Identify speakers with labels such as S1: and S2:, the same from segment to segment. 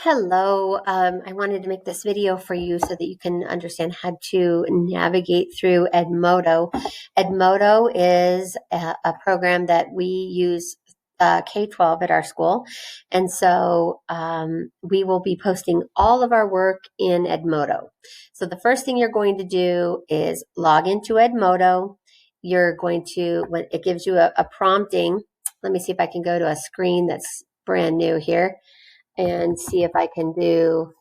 S1: Hello, I wanted to make this video for you so that you can understand how to navigate through Edmodo. Edmodo is a program that we use K-12 at our school, and so we will be posting all of our work in Edmodo. So the first thing you're going to do is log into Edmodo. You're going to, when it gives you a prompting, let me see if I can go to a screen that's brand new here and see if I can do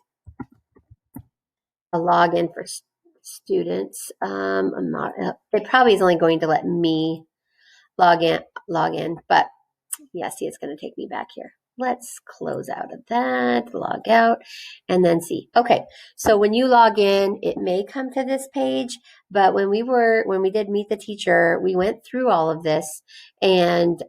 S1: a login for students. I'm not. It probably is only going to let me log in, but yeah, see, it's going to take me back here. Let's close out of that, log out, and then see. Okay, so when you log in, it may come to this page, but when we did meet the teacher, we went through all of this and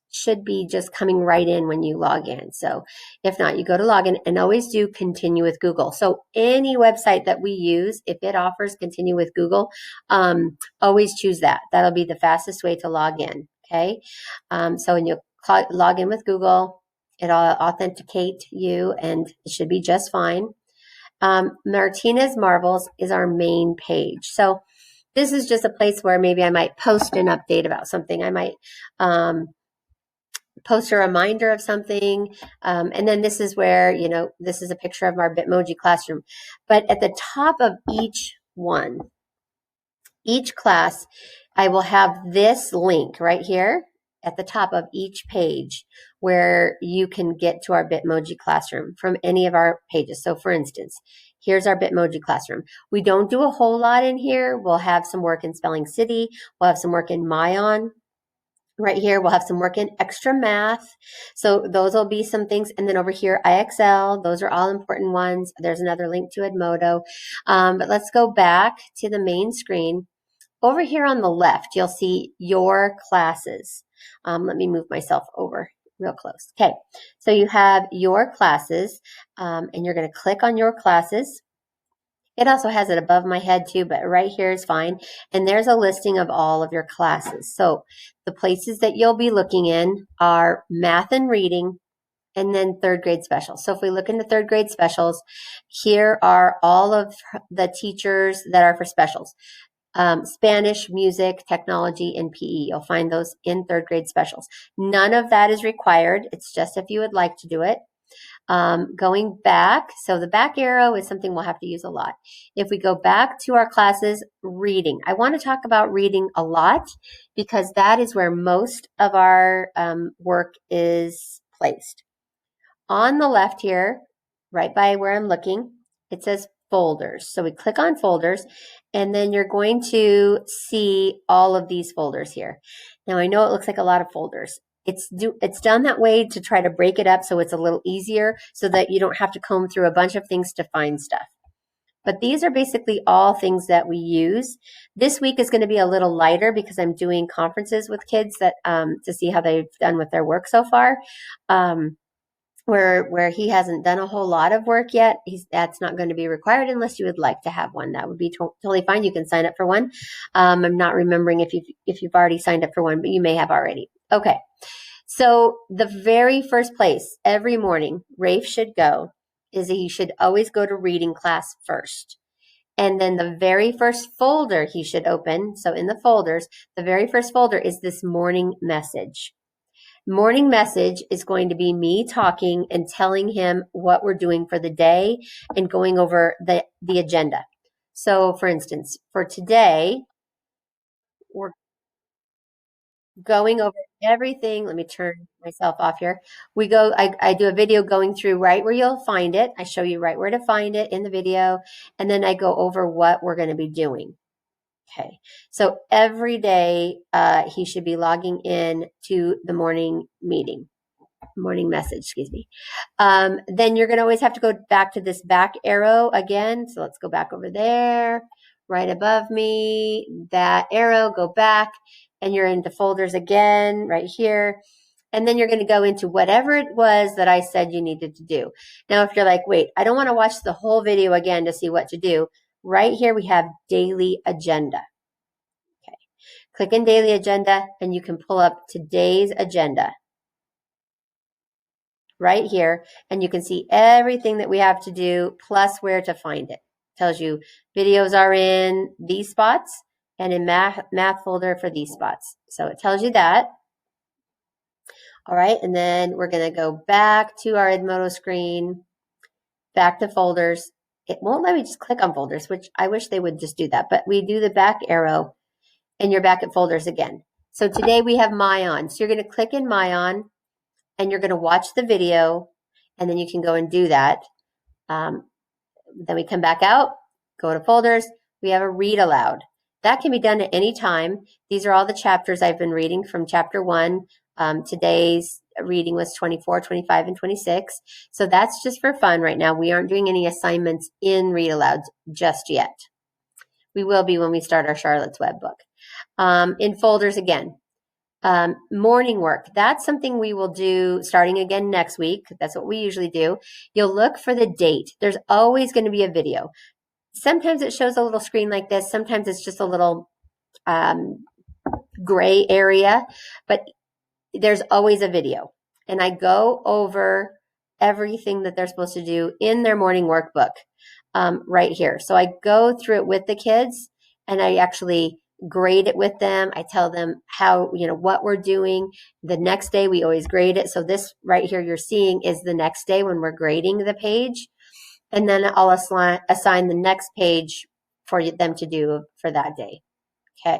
S1: should be just coming right in when you log in. So if not, you go to login and always do continue with Google. So any website that we use, if it offers continue with Google, always choose that. That'll be the fastest way to log in. Okay. So when you log in with Google, it'll authenticate you and it should be just fine. Martinez Marvels is our main page. So this is just a place where maybe I might post an update about something. I might post a reminder of something. And then this is where, this is a picture of our Bitmoji classroom. But at the top of each class, I will have this link right here at the top of each page where you can get to our Bitmoji classroom from any of our pages. So for instance, here's our Bitmoji classroom. We don't do a whole lot in here. We'll have some work in Spelling City. We'll have some work in Mayan. Right here, we'll have some work in extra math. So those will be some things. And then over here, IXL, those are all important ones. There's another link to Edmodo. But let's go back to the main screen. Over here on the left, you'll see your classes. Let me move myself over real close. Okay, so you have your classes, and you're going to click on your classes. It also has it above my head too, but right here is fine. And there's a listing of all of your classes. So the places that you'll be looking in are math and reading, and then third grade specials. So if we look into third grade specials, here are all of the teachers that are for specials. Spanish, music, technology, and PE. You'll find those in third grade specials. None of that is required. It's just if you would like to do it. Going back, so the back arrow is something we'll have to use a lot. If we go back to our classes, reading. I want to talk about reading a lot because that is where most of our work is placed. On the left here, right by where I'm looking, it says folders. So we click on folders, and then you're going to see all of these folders here. Now I know it looks like a lot of folders. It's done that way to try to break it up so it's a little easier so that you don't have to comb through a bunch of things to find stuff. But these are basically all things that we use. This week is going to be a little lighter because I'm doing conferences with kids that to see how they've done with their work so far. Where he hasn't done a whole lot of work yet, that's not going to be required unless you would like to have one. That would be totally fine. You can sign up for one. I'm not remembering if you've already signed up for one, but you may have already. Okay. So the very first place every morning Raef should go is he should always go to reading class first. And then the very first folder he should open, so in the folders, the very first folder is this morning message. Morning message is going to be me talking and telling him what we're doing for the day and going over the agenda. So for instance, for today, we're going over everything. Let me turn myself off here. I do a video going through right where you'll find it. I show you right where to find it in the video. And then I go over what we're going to be doing. Okay. So every day, he should be logging in to the morning message, excuse me. Then you're going to always have to go back to this back arrow again. So let's go back over there, right above me, that arrow, go back, and you're into folders again, right here. And then you're going to go into whatever it was that I said you needed to do. Now, if you're like, wait, I don't want to watch the whole video again to see what to do, right here we have daily agenda. Okay. Click in daily agenda, and you can pull up today's agenda. right here, and you can see everything that we have to do plus where to find it. Tells you videos are in these spots and in math folder for these spots. So it tells you that. All right, and then we're going to go back to our Edmodo screen, back to folders. It won't let me just click on folders, which I wish they would just do that, but we do the back arrow and you're back at folders again. So today we have Myon. So you're going to click in Myon and you're going to watch the video and then you can go and do that. Then we come back out, go to folders. We have a read aloud. That can be done at any time. These are all the chapters I've been reading from chapter 1. Today's reading was 24, 25, and 26. So that's just for fun right now. We aren't doing any assignments in read alouds just yet. We will be when we start our Charlotte's Web book. In folders again. Morning work. That's something we will do starting again next week. That's what we usually do. You'll look for the date. There's always going to be a video. Sometimes it shows a little screen like this. Sometimes it's just a little gray area, but there's always a video. And I go over everything that they're supposed to do in their morning workbook right here. So I go through it with the kids and I actually grade it with them. I tell them how, what we're doing. The next day we always grade it. So this right here you're seeing is the next day when we're grading the page. And then I'll assign the next page for them to do for that day. Okay,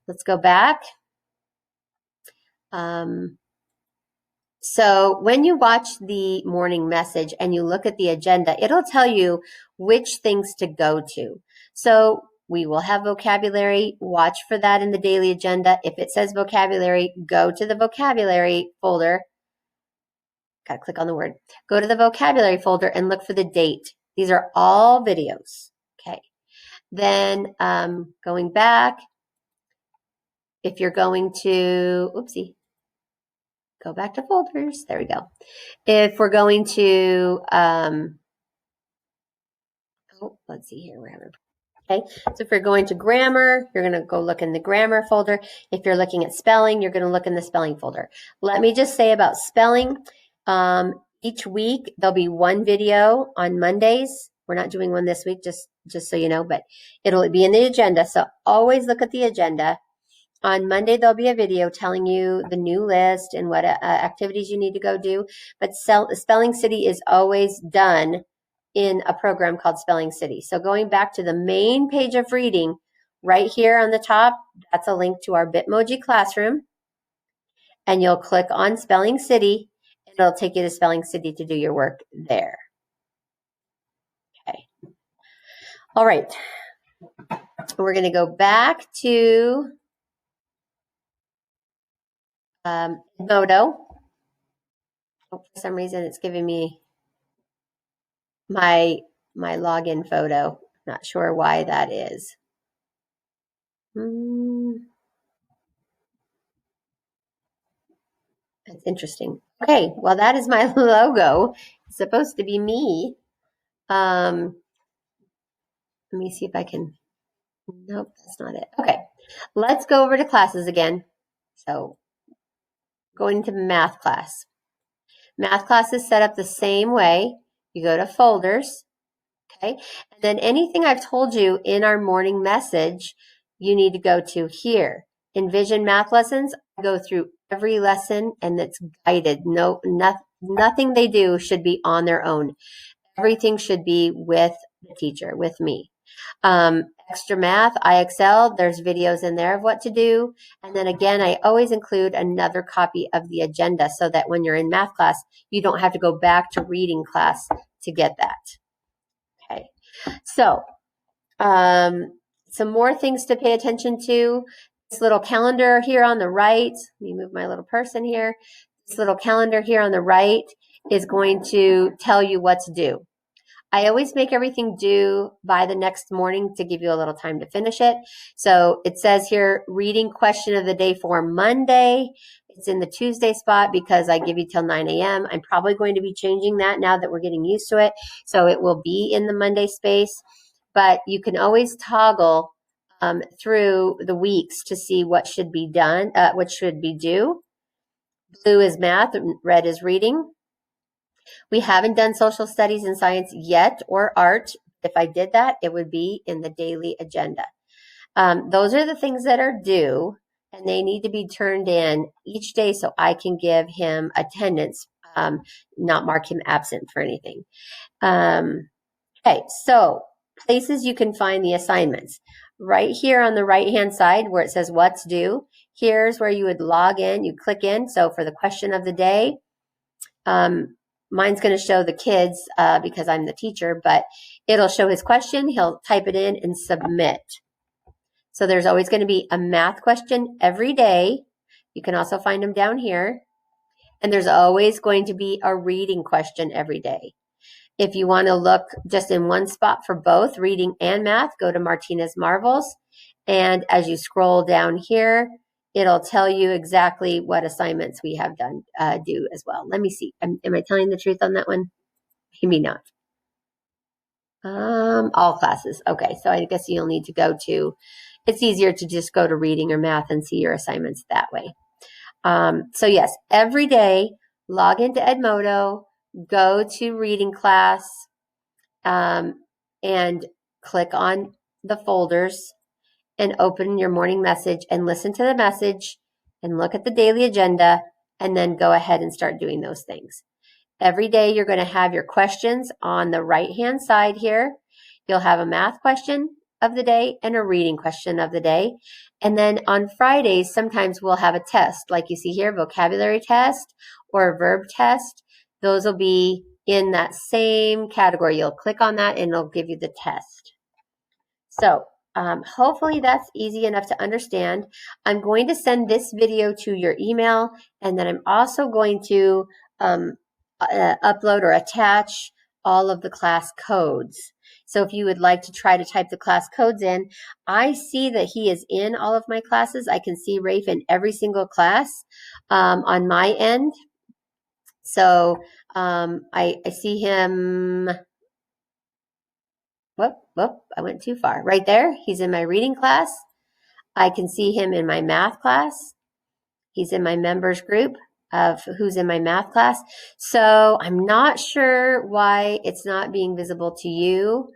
S1: let's go back. So when you watch the morning message and you look at the agenda, it'll tell you which things to go to. So we will have vocabulary. Watch for that in the daily agenda. If it says vocabulary, go to the vocabulary folder. Got to click on the word. Go to the vocabulary folder and look for the date. These are all videos. Okay. Then going back, if you're going to, oopsie, go back to folders. There we go. If we're going to, let's see here, wherever. Okay, so if you're going to grammar, you're going to go look in the grammar folder. If you're looking at spelling, you're going to look in the spelling folder. Let me just say about spelling. Each week, there'll be one video on Mondays. We're not doing one this week, just so you know, but it'll be in the agenda. So always look at the agenda. On Monday, there'll be a video telling you the new list and what activities you need to go do. But Spelling City is always done in a program called Spelling City. So going back to the main page of reading, right here on the top, that's a link to our Bitmoji classroom. And you'll click on Spelling City, and it'll take you to Spelling City to do your work there. Okay. All right. We're going to go back to Edmodo. Oh, for some reason, it's giving me my login photo. Not sure why that is. That's interesting. Okay, well, that is my logo. It's supposed to be me. Let me see if I can. Nope, that's not it. Okay, let's go over to classes again. So, going to math class. Math class is set up the same way. You go to folders, okay? And then anything I've told you in our morning message, you need to go to here. Envision math lessons, I go through every lesson and it's guided. Nothing they do should be on their own. Everything should be with the teacher, with me. Extra math, IXL, there's videos in there of what to do. And then again, I always include another copy of the agenda so that when you're in math class, you don't have to go back to reading class to get that. Okay, so some more things to pay attention to. This little calendar here on the right, let me move my little person here. This little calendar here on the right is going to tell you what's due. I always make everything due by the next morning to give you a little time to finish it. So it says here, reading question of the day for Monday. It's in the Tuesday spot because I give you till 9 a.m. I'm probably going to be changing that now that we're getting used to it. So it will be in the Monday space, but you can always toggle through the weeks to see what should be done, what should be due. Blue is math, red is reading. We haven't done social studies and science yet, or art. If I did that, it would be in the daily agenda. Those are the things that are due, and they need to be turned in each day so I can give him attendance, not mark him absent for anything. Okay, so places you can find the assignments. Right here on the right-hand side where it says what's due, here's where you would log in. You click in. So for the question of the day, mine's going to show the kids because I'm the teacher, but it'll show his question. He'll type it in and submit. So there's always going to be a math question every day. You can also find them down here. And there's always going to be a reading question every day. If you want to look just in one spot for both reading and math, go to Martinez Marvels. And as you scroll down here, it'll tell you exactly what assignments we have done due as well. Let me see. Am I telling the truth on that one? Maybe not. All classes. Okay, so I guess you'll need to go to, it's easier to just go to reading or math and see your assignments that way. So yes, every day, log into Edmodo, go to reading class, and click on the folders and open your morning message and listen to the message and look at the daily agenda and then go ahead and start doing those things. Every day you're going to have your questions on the right-hand side here. You'll have a math question of the day and a reading question of the day. And then on Fridays, sometimes we'll have a test, like you see here, vocabulary test or a verb test. Those will be in that same category. You'll click on that and it'll give you the test. So hopefully that's easy enough to understand. I'm going to send this video to your email, and then I'm also going to upload or attach all of the class codes. So if you would like to try to type the class codes in, I see that he is in all of my classes. I can see Raef in every single class on my end. So I see him. Whoop, I went too far. Right there, he's in my reading class. I can see him in my math class. He's in my members group of who's in my math class. So I'm not sure why it's not being visible to you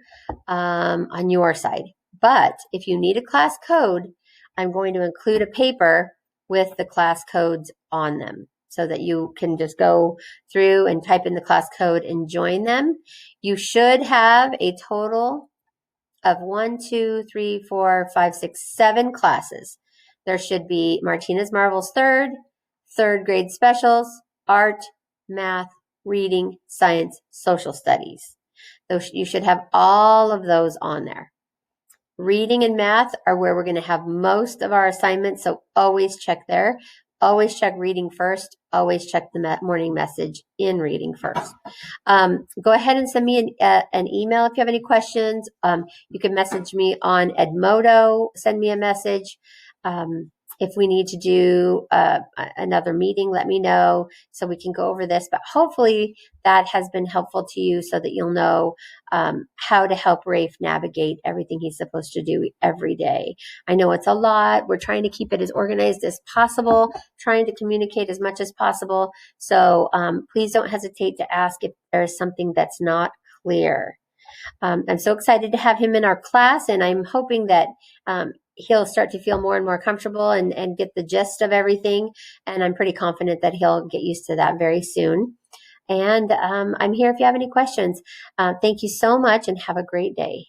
S1: on your side. But if you need a class code, I'm going to include a paper with the class codes on them so that you can just go through and type in the class code and join them. You should have a total of 1, 2, 3, 4, 5, 6, 7 classes. There should be Martinez Marvels third grade specials, art, math, reading, science, social studies. So you should have all of those on there. Reading and math are where we're going to have most of our assignments, so always check there. Always check reading first. Always check the morning message in reading first. Go ahead and send me an email if you have any questions. You can message me on Edmodo. Send me a message. If we need to do another meeting, let me know so we can go over this. But hopefully that has been helpful to you so that you'll know how to help Raef navigate everything he's supposed to do every day. I know it's a lot. We're trying to keep it as organized as possible, trying to communicate as much as possible. So please don't hesitate to ask if there's something that's not clear. I'm so excited to have him in our class, and I'm hoping that he'll start to feel more and more comfortable and get the gist of everything. And I'm pretty confident that he'll get used to that very soon. And I'm here if you have any questions. Thank you so much and have a great day.